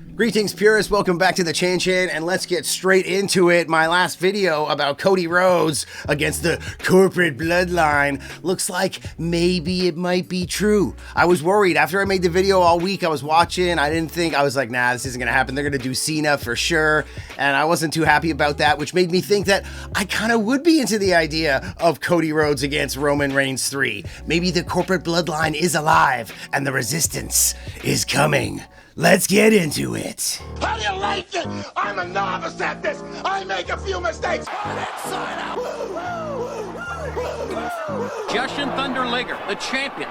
Greetings purists, welcome back to the Chan, and let's get straight into it. My last video about Cody Rhodes against the corporate bloodline looks like maybe it might be true. I was worried after I made the video all week. I was watching, I was like, nah, this isn't gonna happen. They're gonna do Cena for sure, and I wasn't too happy about that, which made me think that I kind of would be into the idea of Cody Rhodes against Roman Reigns 3. Maybe the corporate bloodline is alive and the resistance is coming. Let's get into it. How do you like it? I'm a novice at this. I make a few mistakes. Jushin Thunder Liger, the champion.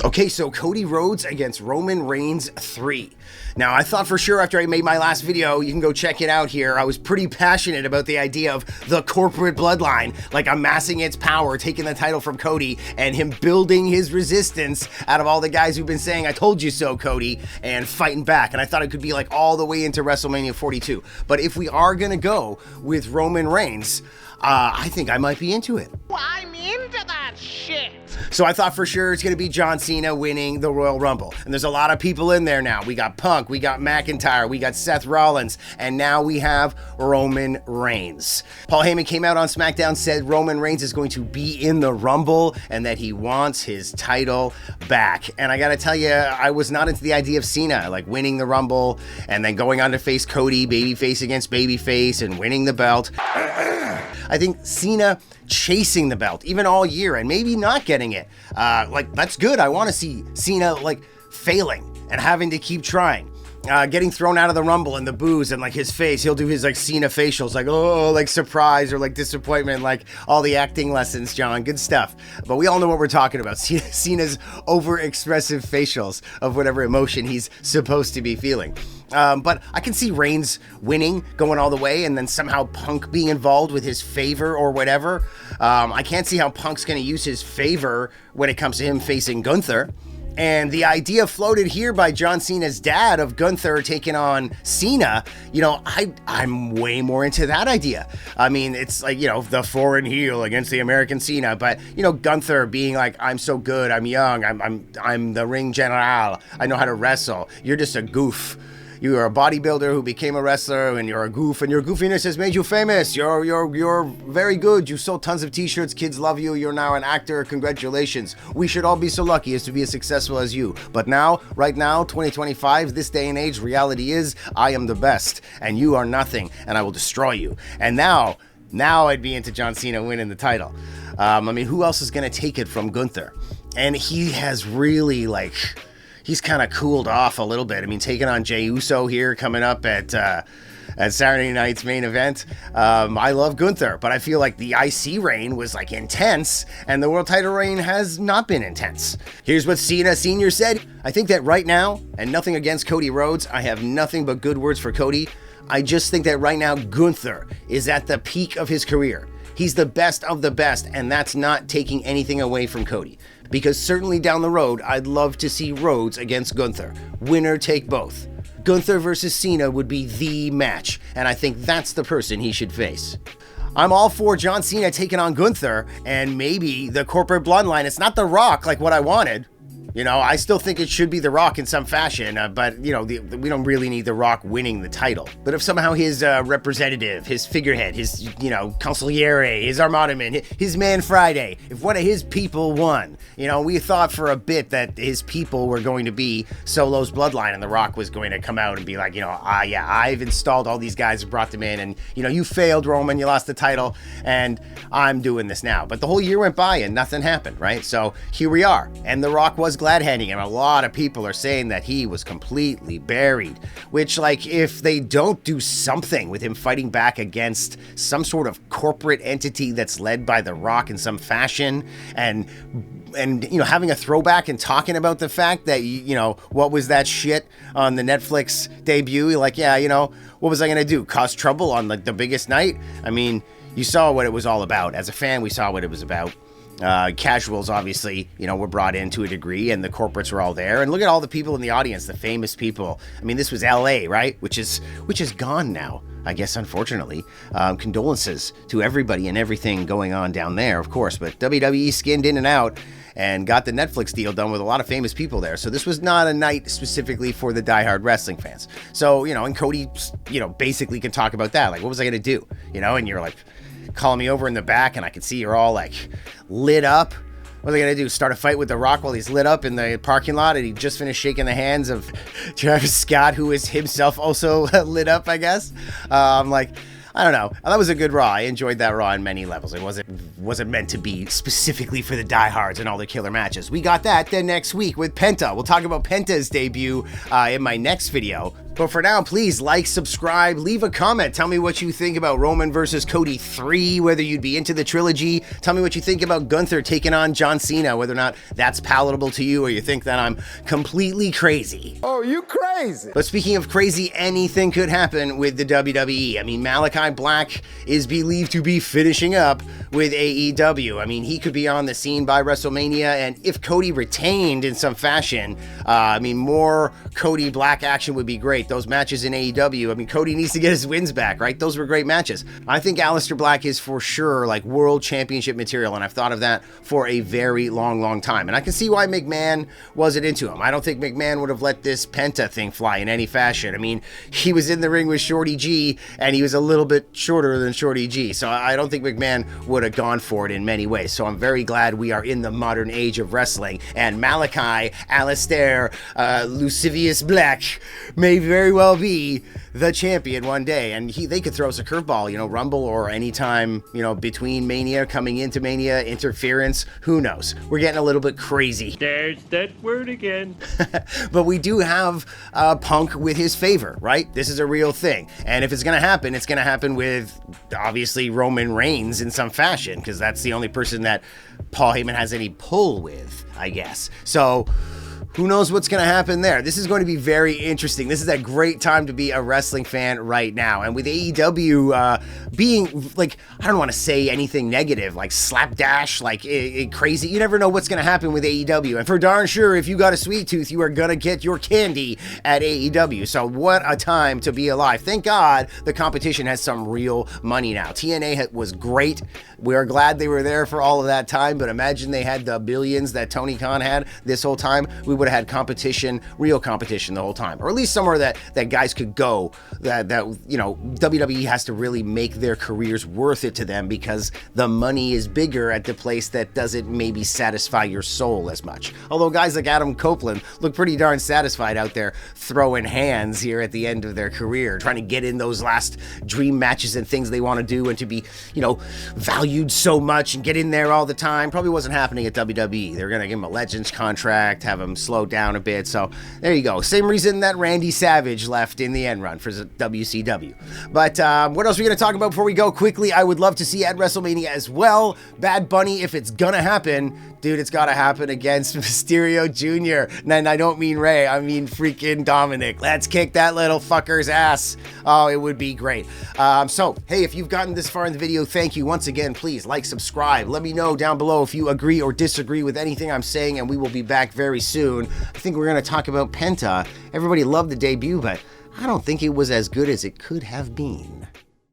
Okay, so Cody Rhodes against Roman Reigns 3. Now, I thought for sure after I made my last video, you can go check it out here, I was pretty passionate about the idea of the corporate bloodline, like amassing its power, taking the title from Cody, and him building his resistance out of all the guys who've been saying, I told you so, Cody, and fighting back. And I thought it could be like all the way into WrestleMania 42. But if we are gonna go with Roman Reigns, I think I might be into it. I'm into that shit. So I thought for sure it's going to be John Cena winning the Royal Rumble. And there's a lot of people in there now. We got Punk, we got McIntyre, we got Seth Rollins, and now we have Roman Reigns. Paul Heyman came out on SmackDown, said Roman Reigns is going to be in the Rumble and that he wants his title back. And I got to tell you, I was not into the idea of Cena, like winning the Rumble and then going on to face Cody, babyface against babyface, and winning the belt. I think Cena chasing the belt even all year and maybe not getting it, like that's good. I want to see Cena like failing and having to keep trying, getting thrown out of the Rumble and the boos and like his face. He'll do his like Cena facials, like oh, like surprise or like disappointment, like all the acting lessons, John. Good stuff. But we all know what we're talking about. Cena's over-expressive facials of whatever emotion he's supposed to be feeling. But I can see Reigns winning, going all the way, and then somehow Punk being involved with his favor or whatever. I can't see how Punk's going to use his favor when it comes to him facing Gunther. And the idea floated here by John Cena's dad of Gunther taking on Cena, you know, I'm way more into that idea. I mean, it's like, you know, the foreign heel against the American Cena, but, you know, Gunther being like, I'm so good, I'm young, I'm the ring general, I know how to wrestle, you're just a goof. You are a bodybuilder who became a wrestler, and you're a goof, and your goofiness has made you famous. You're very good. You sold tons of t-shirts. Kids love you. You're now an actor. Congratulations. We should all be so lucky as to be as successful as you. But now, right now, 2025, this day and age, reality is I am the best, and you are nothing, and I will destroy you. And now I'd be into John Cena winning the title. I mean, who else is going to take it from Gunther? And he has really, like... He's kind of cooled off a little bit. I mean, taking on Jey Uso here coming up at Saturday night's main event. I love Gunther, but I feel like the IC reign was like intense, and the world title reign has not been intense. Here's what Cena Sr. said. I think that right now, and nothing against Cody Rhodes, I have nothing but good words for Cody. I just think that right now Gunther is at the peak of his career. He's the best of the best, and that's not taking anything away from Cody. Because certainly down the road, I'd love to see Rhodes against Gunther. Winner take both. Gunther versus Cena would be the match, and I think that's the person he should face. I'm all for John Cena taking on Gunther, and maybe the corporate bloodline. It's not The Rock like what I wanted. You know, I still think it should be The Rock in some fashion, but, you know, we don't really need The Rock winning the title. But if somehow his representative, his figurehead, his, you know, consigliere, his Armadaman, his Man Friday, if one of his people won, you know, we thought for a bit that his people were going to be Solo's bloodline, and The Rock was going to come out and be like, you know, yeah, I've installed all these guys and brought them in, and, you know, you failed, Roman, you lost the title, and I'm doing this now. But the whole year went by and nothing happened, right? So here we are, and The Rock was glad-handing him. A lot of people are saying that he was completely buried, which, like, if they don't do something with him fighting back against some sort of corporate entity that's led by The Rock in some fashion, and you know, having a throwback and talking about the fact that, you know, what was that shit on the Netflix debut? You're like, yeah, you know, what was I gonna do? Cause trouble on like the biggest night? I mean, you saw what it was all about. As a fan, we saw what it was about. Casuals, obviously, were brought in to a degree, and the corporates were all there. And look at all the people in the audience, the famous people. I mean, this was LA, right? Which is gone now, I guess, unfortunately. Condolences to everybody and everything going on down there, of course. But WWE skinned in and out and got the Netflix deal done with a lot of famous people there. So this was not a night specifically for the diehard wrestling fans. So, and Cody, basically can talk about that. Like, what was I going to do? And you're like calling me over in the back, and I can see you're all like lit up. What are they going to do? Start a fight with The Rock while he's lit up in the parking lot, and he just finished shaking the hands of Travis Scott, who is himself also lit up, I guess. I'm like, I don't know. That was a good Raw. I enjoyed that Raw on many levels. It wasn't meant to be specifically for the diehards and all the killer matches. We got that then next week with Penta. We'll talk about Penta's debut in my next video. But for now, please like, subscribe, leave a comment. Tell me what you think about Roman versus Cody 3, whether you'd be into the trilogy. Tell me what you think about Gunther taking on John Cena, whether or not that's palatable to you or you think that I'm completely crazy. Oh, you crazy. But speaking of crazy, anything could happen with the WWE. I mean, Malachi Black is believed to be finishing up with AEW. I mean, he could be on the scene by WrestleMania, and if Cody retained in some fashion, more Cody Black action would be great. Those matches in AEW, I mean, Cody needs to get his wins back, right? Those were great matches. I think Aleister Black is for sure like world championship material, and I've thought of that for a very long time. And I can see why McMahon wasn't into him. I don't think McMahon would have let this Penta thing fly in any fashion. I mean, he was in the ring with Shorty G, and he was a little bit shorter than Shorty G, so I don't think McMahon would have gone for it in many ways. So I'm very glad we are in the modern age of wrestling, and Malachi, Aleister, Lucivius Black may very well be the champion one day, and they could throw us a curveball, Rumble or anytime, between Mania, coming into Mania, interference, who knows? We're getting a little bit crazy. There's that word again. But we do have Punk with his favor, right? This is a real thing, and if it's gonna happen, it's gonna happen with obviously Roman Reigns in some fashion, because that's the only person that Paul Heyman has any pull with, I guess. So who knows what's going to happen there? This is going to be very interesting. This is a great time to be a wrestling fan right now. And with AEW being, like, I don't want to say anything negative, like slapdash, like crazy. You never know what's going to happen with AEW. And for darn sure, if you got a sweet tooth, you are going to get your candy at AEW. So what a time to be alive. Thank God the competition has some real money now. TNA was great. We are glad they were there for all of that time, but imagine they had the billions that Tony Khan had this whole time. We would have had competition, real competition the whole time, or at least somewhere that guys could go, that WWE has to really make their careers worth it to them, because the money is bigger at the place that doesn't maybe satisfy your soul as much. Although guys like Adam Copeland look pretty darn satisfied out there throwing hands here at the end of their career, trying to get in those last dream matches and things they want to do, and to be, valued so much and get in there all the time. Probably wasn't happening at WWE. They were going to give him a Legends contract, have him slow down a bit. So there you go. Same reason that Randy Savage left in the end run for WCW. But what else are we going to talk about before we go? Quickly, I would love to see at WrestleMania as well, Bad Bunny, if it's gonna happen, dude, it's gotta happen against Mysterio Jr. And I don't mean Ray, I mean freaking Dominic. Let's kick that little fucker's ass. Oh, it would be great. So, hey, if you've gotten this far in the video, thank you. Once again, please like, subscribe. Let me know down below if you agree or disagree with anything I'm saying, and we will be back very soon. I think we're gonna talk about Penta. Everybody loved the debut, but I don't think it was as good as it could have been.